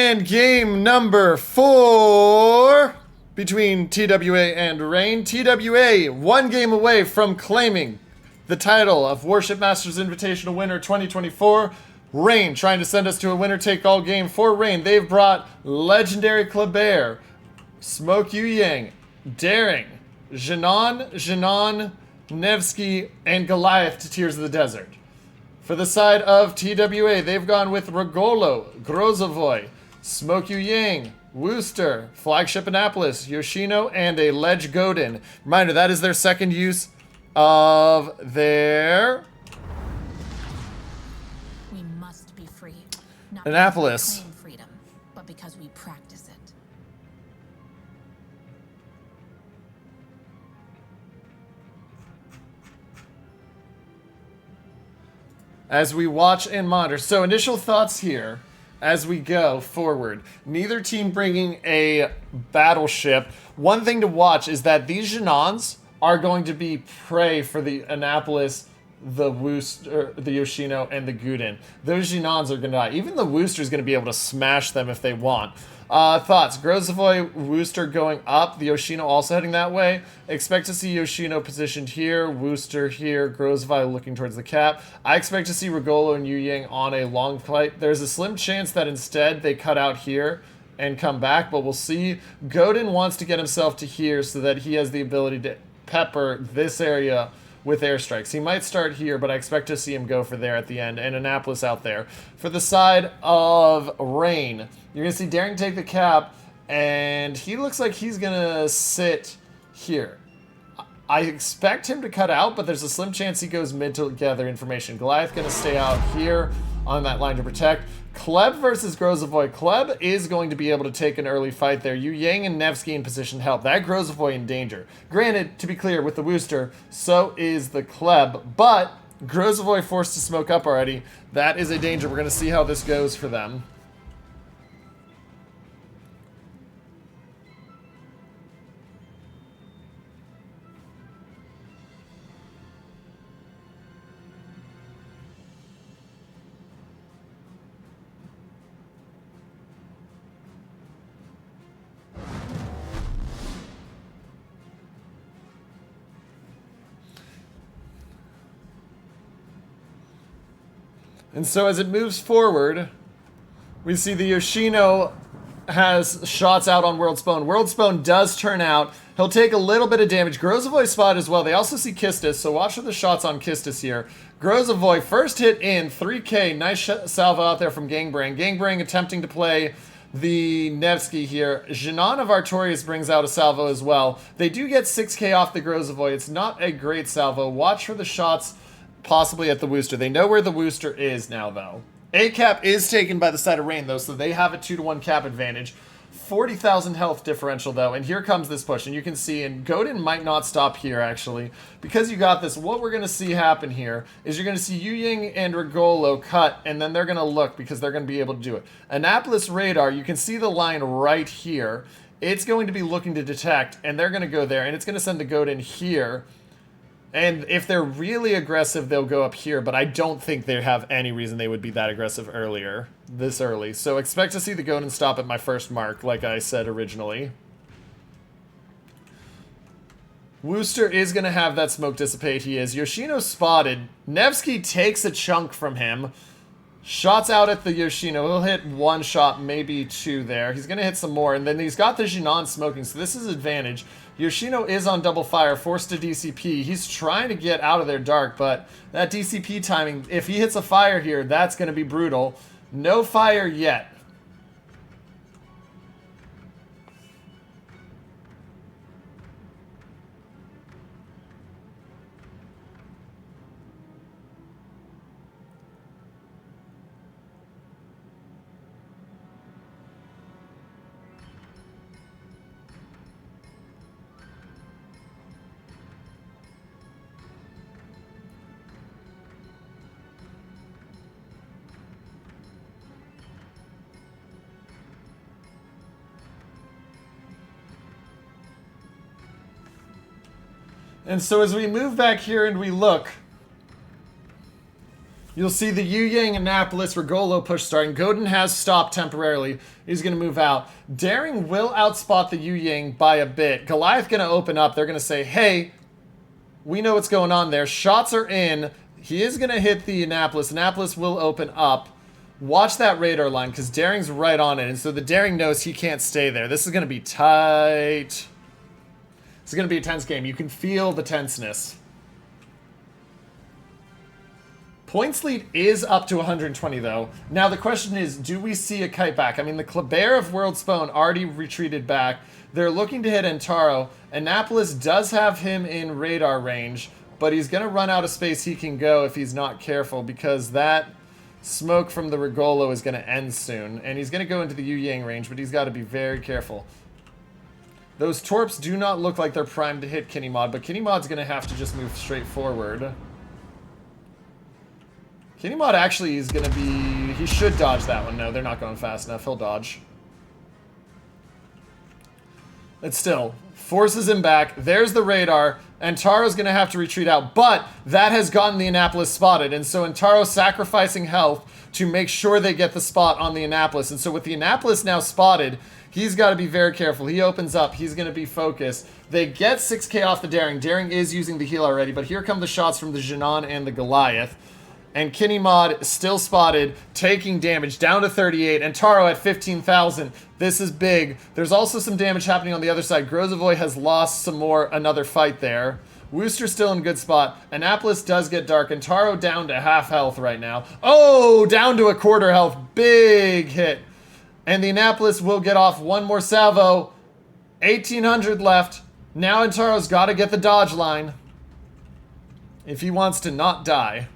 And game number 4 between TWA and Rain. TWA 1 game away from claiming the title of Warships Masters Invitational winner 2024. Rain trying to send us to a winner-take-all game for Rain. They've brought legendary Kleber, Smoke Yu Yang, Daring, Janan, Nevsky, and Goliath to Tears of the Desert. For the side of TWA, they've gone with Regolo, Grozovoy, Smoke Yu Yang, Wooster, Flagship Annapolis, Yoshino, and a Ledge Godin. Reminder, that is their second use of their We must be free. Not Annapolis. because we claim freedom, but because we practice it. As we watch and monitor. So initial thoughts here as we go forward. Neither team bringing a battleship. One thing to watch is that these Janans are going to be prey for the Annapolis, the Wooster, the Yoshino, and the Gudin. Those Janans are going to die. Even the Wooster is going to be able to smash them if they want. Thoughts? Grozovoy, Wooster going up. The Yoshino also heading that way. Expect to see Yoshino positioned here. Wooster here. Grozovoy looking towards the cap. I expect to see Regolo and Yu Yang on a long flight. There's a slim chance that instead they cut out here and come back, but we'll see. Godin wants to get himself to here so that he has the ability to pepper this area with airstrikes. He might start here, but I expect to see him go for there at the end, and Annapolis out there. For the side of Rain, you're going to see Daring take the cap, and he looks like he's going to sit here. I expect him to cut out, but there's a slim chance he goes mid to gather information. Goliath going to stay out here on that line to protect. Kleb versus Grozovoy. Kleb is going to be able to take an early fight there. Yu Yang and Nevsky in position to help. That Grozovoy in danger. Granted, to be clear, with the Wooster, so is the Kleb, but Grozovoy forced to smoke up already. That is a danger. We're going to see how this goes for them. And so as it moves forward, we see the Yoshino has shots out on World Spawn. World Spawn does turn out. He'll take a little bit of damage. Grozovoy spot as well. They also see Kistis, so watch for the shots on Kistis here. Grozovoy first hit in 3K. Nice salvo out there from Gangbrang. Gangbrang attempting to play the Nevsky here. Janan of Artorias brings out a salvo as well. They do get 6K off the Grozovoy. It's not a great salvo. Watch for the shots possibly at the Wooster. They know where the Wooster is now, though. A cap is taken by the side of Rain, though, so they have a 2-to-1 cap advantage. 40,000 health differential, though, and here comes this push, and you can see, and Godin might not stop here, actually. Because you got this, what we're going to see happen here is you're going to see Yu Yang and Regolo cut, and then they're going to look, because they're going to be able to do it. Annapolis radar, you can see the line right here. It's going to be looking to detect, and they're going to go there, and it's going to send the Godin here. And if they're really aggressive, they'll go up here, but I don't think they have any reason they would be that aggressive this early. So expect to see the Godin stop at my first mark, like I said originally. Wooster is going to have that smoke dissipate. He is. Yoshino spotted. Nevsky takes a chunk from him. Shots out at the Yoshino. He'll hit 1 shot, maybe 2 there. He's going to hit some more. And then he's got the Janan smoking, so this is advantage. Yoshino is on double fire, forced to DCP. He's trying to get out of there dark, but that DCP timing, if he hits a fire here, that's going to be brutal. No fire yet. And so as we move back here and we look, You'll see the Yu Yang Annapolis Regolo push starting. Godin has stopped temporarily. He's going to move out. Daring will outspot the Yu Yang by a bit. Goliath going to open up. They're going to say, hey, we know what's going on there. Shots are in. He is going to hit the Annapolis. Annapolis will open up. Watch that radar line because Daring's right on it. And so the Daring knows he can't stay there. This is going to be tight. This is going to be a tense game. You can feel the tenseness. Points lead is up to 120, though. Now, the question is, do we see a kite back? I mean, the Kleber of World Spawn already retreated back. They're looking to hit Antaro. Annapolis does have him in radar range, but he's going to run out of space he can go if he's not careful, because that smoke from the Regolo is going to end soon. And he's going to go into the Yu Yang range, but he's got to be very careful. Those torps do not look like they're primed to hit Kinnymod, but Kinnymod's going to have to just move straight forward. Kinnymod actually is going to be... He should dodge that one. No, they're not going fast enough. He'll dodge. But still, forces him back. There's the radar. Antaro's going to have to retreat out. But that has gotten the Annapolis spotted. And so Antaro's sacrificing health to make sure they get the spot on the Annapolis. And so with the Annapolis now spotted, he's got to be very careful. He opens up. He's going to be focused. They get 6k off the Daring. Daring is using the heal already. But here come the shots from the Jinan and the Goliath. And Kinnymod still spotted, taking damage down to 38. And Taro at 15,000. This is big. There's also some damage happening on the other side. Grozovoy has lost another fight there. Wooster still in good spot. Annapolis does get dark. And Taro down to half health right now. Oh, down to a quarter health. Big hit. And the Annapolis will get off one more salvo. 1,800 left. Now Antaro's got to get the dodge line if he wants to not die.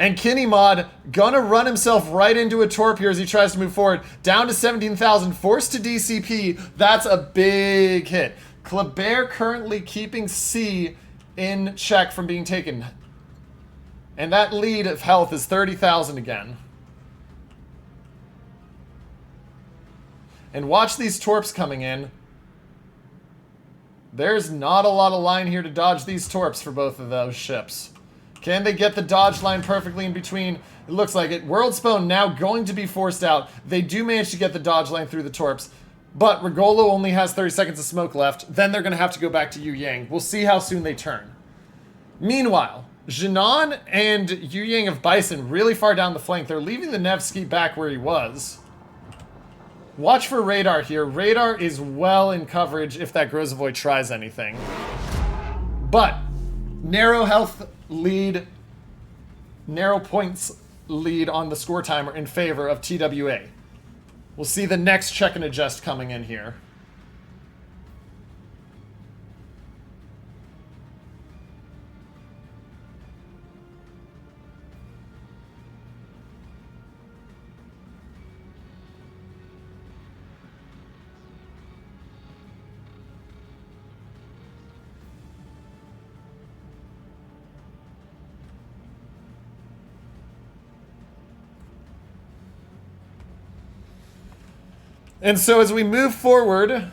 And Kinnymod gonna run himself right into a torp here as he tries to move forward. Down to 17,000, forced to DCP. That's a big hit. Kleber currently keeping C in check from being taken. And that lead of health is 30,000 again. And watch these torps coming in. There's not a lot of line here to dodge these torps for both of those ships. Can they get the dodge line perfectly in between? It looks like it. World Spawn now going to be forced out. They do manage to get the dodge line through the torps. But Regolo only has 30 seconds of smoke left. Then they're going to have to go back to Yu Yang. We'll see how soon they turn. Meanwhile, Jinan and Yu Yang of Bison really far down the flank. They're leaving the Nevsky back where he was. Watch for radar here. Radar is well in coverage if that Grozovoy tries anything. But narrow health lead, narrow points lead on the score timer in favor of TWA. We'll see the next check and adjust coming in here. And so as we move forward,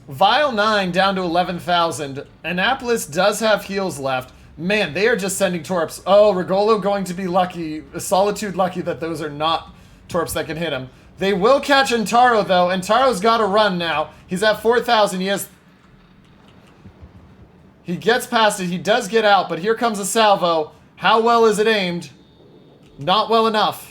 Vile 9 down to 11,000. Annapolis does have heals left. Man, they are just sending torps. Oh, Regolo going to be lucky, Solitude lucky that those are not torps that can hit him. They will catch Antaro, though. Antaro's got to run now. He's at 4,000. He gets past it. He does get out, but here comes a salvo. How well is it aimed? Not well enough.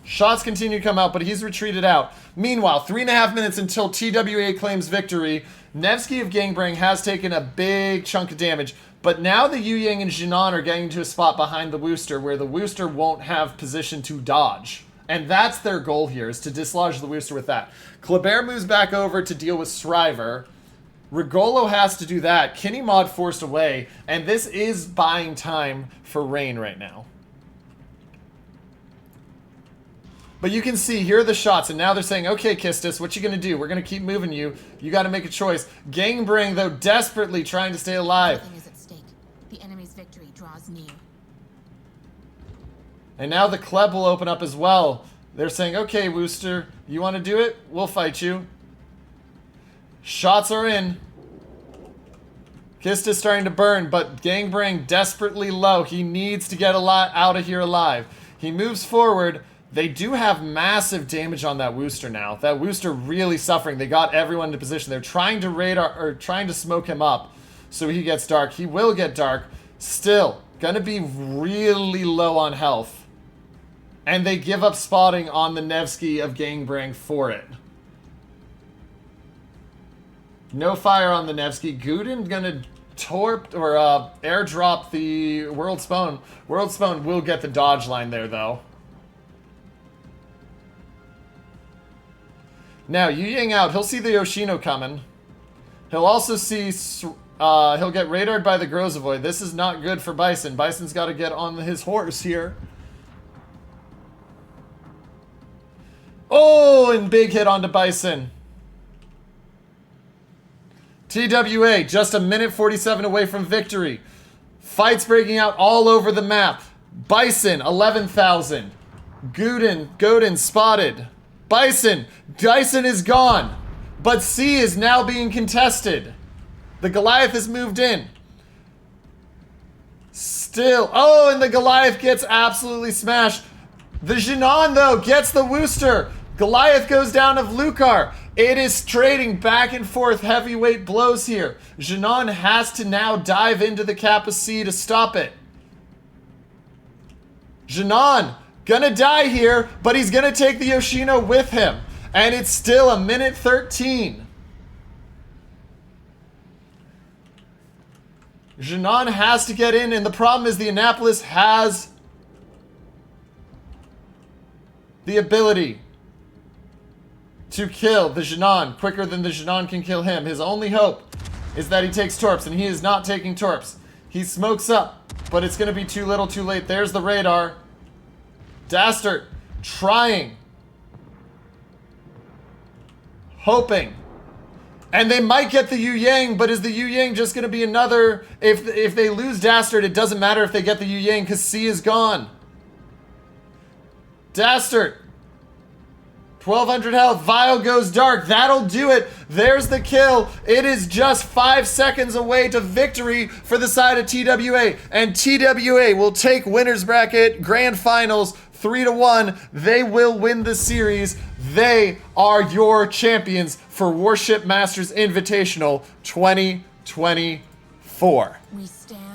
Shots continue to come out, but he's retreated out. Meanwhile, 3.5 minutes until TWA claims victory. Nevsky of Gangbang has taken a big chunk of damage, but now the Yu Yang and Jinan are getting to a spot behind the Wooster where the Wooster won't have position to dodge. And that's their goal here, is to dislodge the Wooster with that. Kleber moves back over to deal with Shriver. Regolo has to do that. Kinnymod forced away, and this is buying time for Rain right now. But you can see, here are the shots, and now they're saying, okay, Kistis, what you gonna do? We're gonna keep moving you. You gotta make a choice. Gangbang, though, desperately trying to stay alive. Nothing is at stake. The enemy's victory draws near. And now the Kleb will open up as well. They're saying, okay, Wooster, you wanna do it? We'll fight you. Shots are in. Kista's starting to burn, but Gangbang desperately low. He needs to get a lot out of here alive. He moves forward. They do have massive damage on that Wooster now. That Wooster really suffering. They got everyone into position. They're trying to radar or trying to smoke him up so he gets dark. He will get dark. Still, gonna be really low on health. And they give up spotting on the Nevsky of Gangbang for it. No fire on the Nevsky. Guden gonna torp or airdrop the World Spawn. World Spawn will get the dodge line there though. Now Yu Yang out. He'll see the Yoshino coming. He'll also see. He'll get radared by the Grozavoy. This is not good for Bison. Bison's got to get on his horse here. Oh, and big hit onto Bison. TWA, just a minute 47 away from victory. Fights breaking out all over the map. Bison, 11,000. Godin spotted. Bison is gone. But C is now being contested. The Goliath has moved in. Still, oh, and the Goliath gets absolutely smashed. The Jinan, though, gets the Wooster. Goliath goes down of Lucar. It is trading back and forth heavyweight blows here. Jinan has to now dive into the Kappa C to stop it. Jinan, gonna die here, but he's gonna take the Yoshino with him. And it's still a minute 13. Jinan has to get in, and the problem is the Annapolis has the ability to kill the Jinan quicker than the Jinan can kill him. His only hope is that he takes Torps, and he is not taking Torps. He smokes up, but it's going to be too little too late. There's the radar. Dastard trying. Hoping. And they might get the Yu Yang, but is the Yu Yang just going to be another... If they lose Dastard, it doesn't matter if they get the Yu Yang because C is gone. Dastard. 1,200 health. Vile goes dark. That'll do it. There's the kill. It is just 5 seconds away to victory for the side of TWA. And TWA will take winner's bracket grand finals 3-1. They will win the series. They are your champions for Warship Masters Invitational 2024. We stand